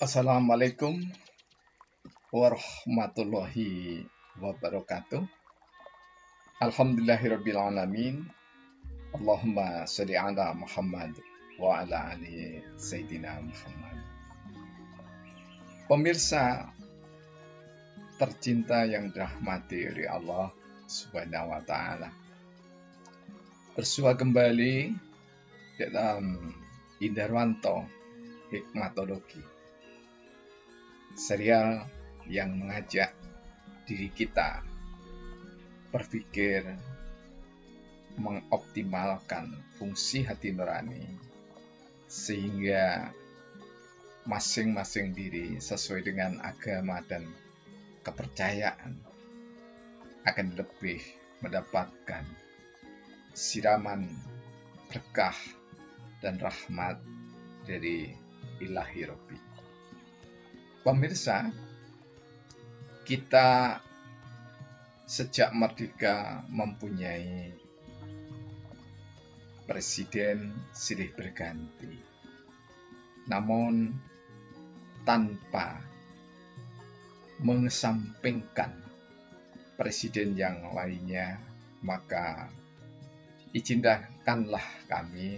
Assalamualaikum warahmatullahi wabarakatuh. Alhamdulillahirrabbilalamin. Allahumma sholli ala Muhammad wa ala ali Sayyidina Muhammad. Pemirsa tercinta yang dirahmati oleh Allah Subhanahu wa Ta'ala, bersua kembali dalam Indarwanto Hikmatologi, serial yang mengajak diri kita berpikir mengoptimalkan fungsi hati nurani sehingga masing-masing diri sesuai dengan agama dan kepercayaan akan lebih mendapatkan siraman berkah dan rahmat dari Ilahi Rabbi. Pemirsa, kita sejak merdeka mempunyai presiden silih berganti, namun tanpa mengesampingkan presiden yang lainnya, maka izinkanlah kami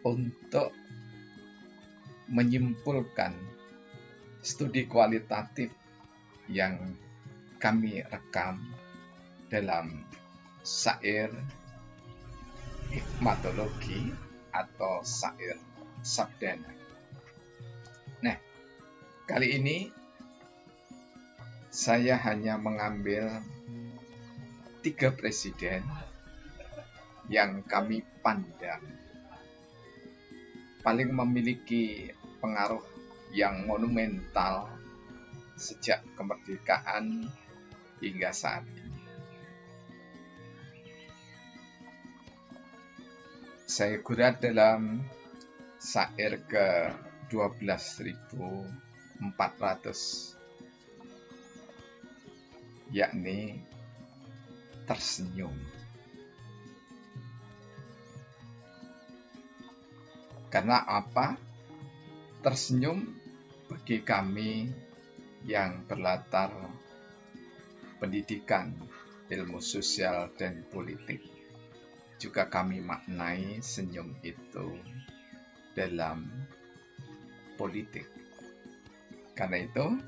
untuk menyimpulkan studi kualitatif yang kami rekam dalam syair hikmatologi atau syair sabdana. Nah, kali ini saya hanya mengambil 3 presiden yang kami pandang paling memiliki pengaruh yang monumental sejak kemerdekaan hingga saat ini. Saya gurat dalam syair ke 12.400, yakni tersenyum. Karena apa? Tersenyum bagi kami yang berlatar pendidikan ilmu sosial dan politik, juga kami maknai senyum itu dalam politik. Karena itu,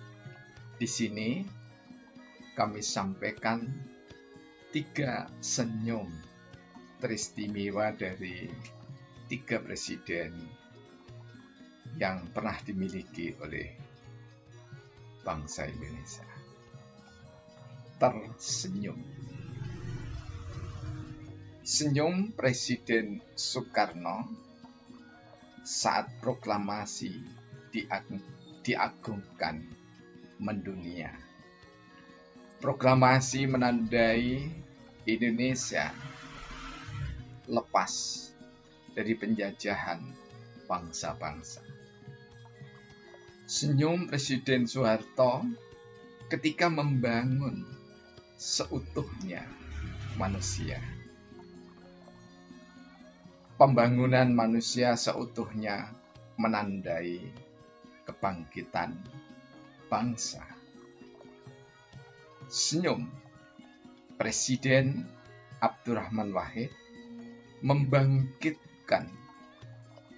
di sini kami sampaikan 3 senyum teristimewa dari 3 presiden yang pernah dimiliki oleh bangsa Indonesia. Tersenyum. Senyum Presiden Soekarno saat proklamasi diagungkan mendunia. Proklamasi menandai Indonesia lepas dari penjajahan bangsa-bangsa. Senyum Presiden Soeharto ketika membangun seutuhnya manusia. Pembangunan manusia seutuhnya menandai kebangkitan bangsa. Senyum Presiden Abdurrahman Wahid membangkitkan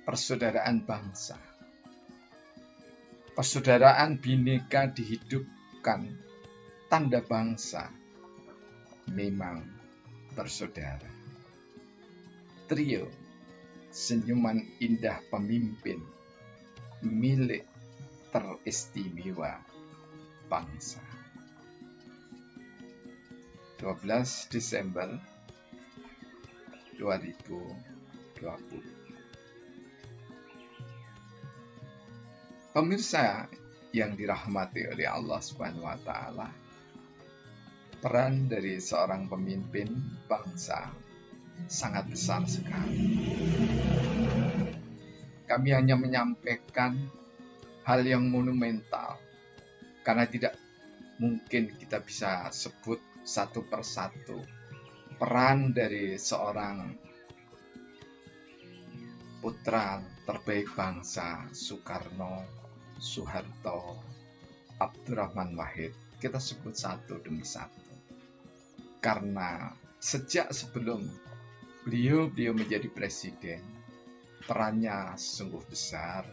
persaudaraan bangsa. Persaudaraan Bhinneka dihidupkan, tanda bangsa memang bersaudara. Trio senyuman indah pemimpin milik teristimewa bangsa. 12 Desember 2020. Pemirsa yang dirahmati oleh Allah Subhanahu wa Ta'ala, peran dari seorang pemimpin bangsa sangat besar sekali. Kami hanya menyampaikan hal yang monumental, karena tidak mungkin kita bisa sebut satu persatu peran dari seorang putra terbaik bangsa Soekarno, Soeharto, Abdurrahman Wahid kita sebut satu demi satu. Karena sejak sebelum beliau menjadi presiden, perannya sungguh besar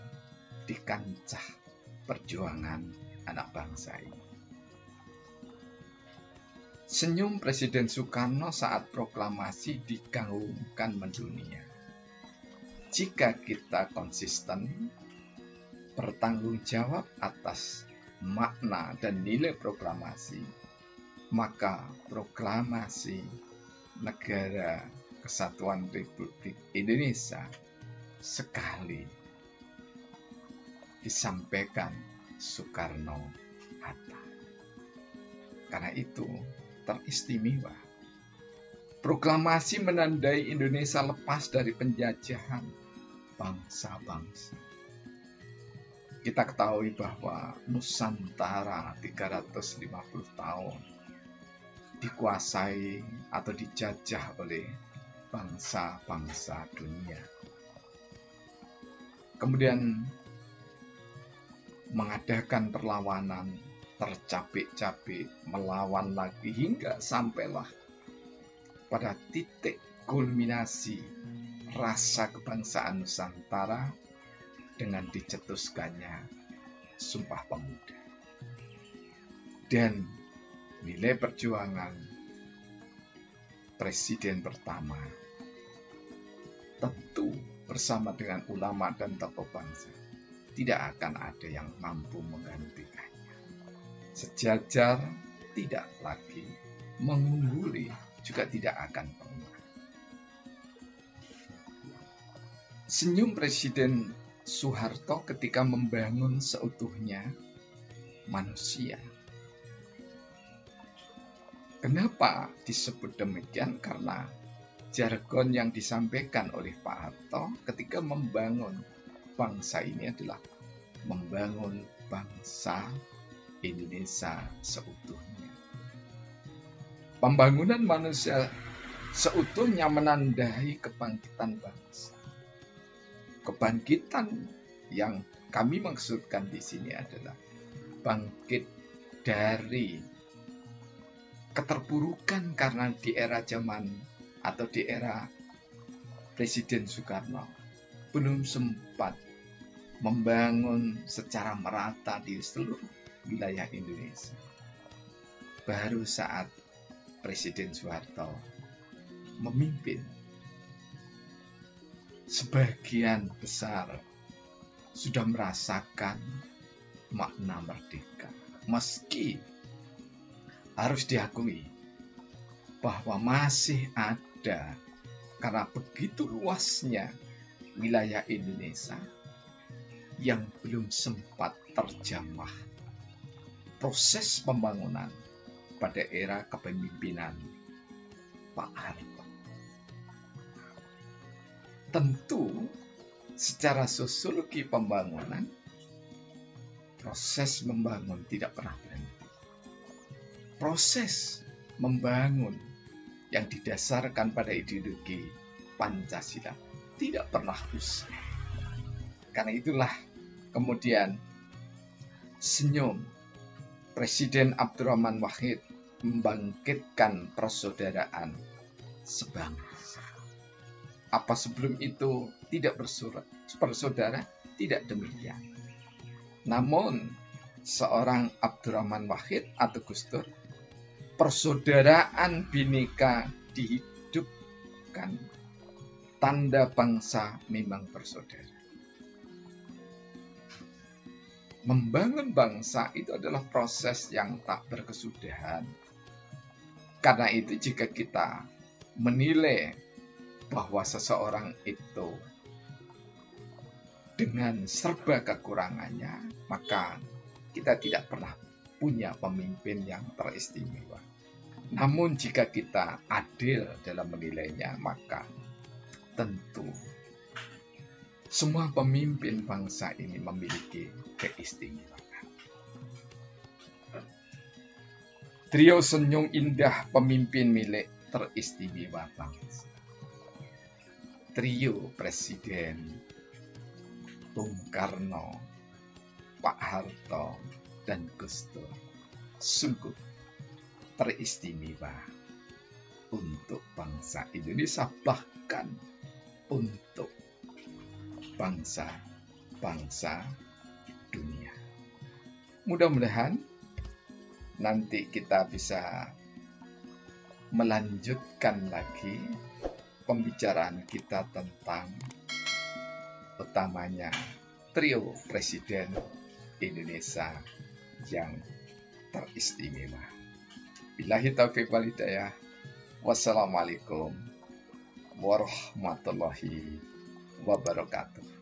di kancah perjuangan anak bangsa ini. Senyum Presiden Soekarno saat proklamasi digaungkan mendunia. Jika kita konsisten bertanggung jawab atas makna dan nilai proklamasi, maka proklamasi Negara Kesatuan Republik Indonesia sekali disampaikan Soekarno-Hatta. Karena itu teristimewa. Proklamasi menandai Indonesia lepas dari penjajahan bangsa-bangsa. Kita ketahui bahwa Nusantara 350 tahun dikuasai atau dijajah oleh bangsa-bangsa dunia. Kemudian mengadakan perlawanan, tercapek-capek, melawan lagi hingga sampailah pada titik kulminasi rasa kebangsaan Nusantara dengan dicetuskannya Sumpah Pemuda. Dan nilai perjuangan presiden pertama tentu bersama dengan ulama dan tokoh bangsa tidak akan ada yang mampu menggantikannya. Sejajar, tidak lagi, mengungguli juga tidak akan pernah. Senyum Presiden Soeharto ketika membangun seutuhnya manusia. Kenapa disebut demikian? Karena jargon yang disampaikan oleh Pak Harto ketika membangun bangsa ini adalah membangun bangsa Indonesia seutuhnya. Pembangunan manusia seutuhnya menandai kebangkitan bangsa. Kebangkitan yang kami maksudkan di sini adalah bangkit dari keterpurukan karena di era zaman atau di era Presiden Soekarno belum sempat membangun secara merata di seluruh wilayah Indonesia. Baru saat Presiden Soeharto memimpin, sebagian besar sudah merasakan makna merdeka. Meski harus diakui bahwa masih ada, karena begitu luasnya wilayah Indonesia yang belum sempat terjamah proses pembangunan pada era kepemimpinan Pak Harto. Tentu secara sosiologi pembangunan, proses membangun tidak pernah berhenti. Proses membangun yang didasarkan pada ideologi Pancasila tidak pernah usai. Karena itulah kemudian senyum Presiden Abdurrahman Wahid membangkitkan persaudaraan sebangsa. Apa sebelum itu tidak bersaudara? Tidak demikian. Namun seorang Abdurrahman Wahid atau Gus Dur, persaudaraan Bhinneka dihidupkan. Tanda bangsa memang bersaudara. Membangun bangsa itu adalah proses yang tak berkesudahan. Karena itu jika kita menilai bahwa seseorang itu dengan serba kekurangannya, maka kita tidak pernah punya pemimpin yang teristimewa. Namun jika kita adil dalam menilainya, maka tentu semua pemimpin bangsa ini memiliki keistimewaan. Trio senyum indah pemimpin milik teristimewa bangsa. Trio Presiden Bung Karno, Pak Harto, dan Gus Dur sungguh teristimewa untuk bangsa Indonesia, bahkan untuk bangsa-bangsa dunia. Mudah-mudahan nanti kita bisa melanjutkan lagi pembicaraan kita tentang utamanya trio presiden Indonesia yang teristimewa. Billahi taufiq wal hidayah. Wassalamualaikum warahmatullahi wabarakatuh.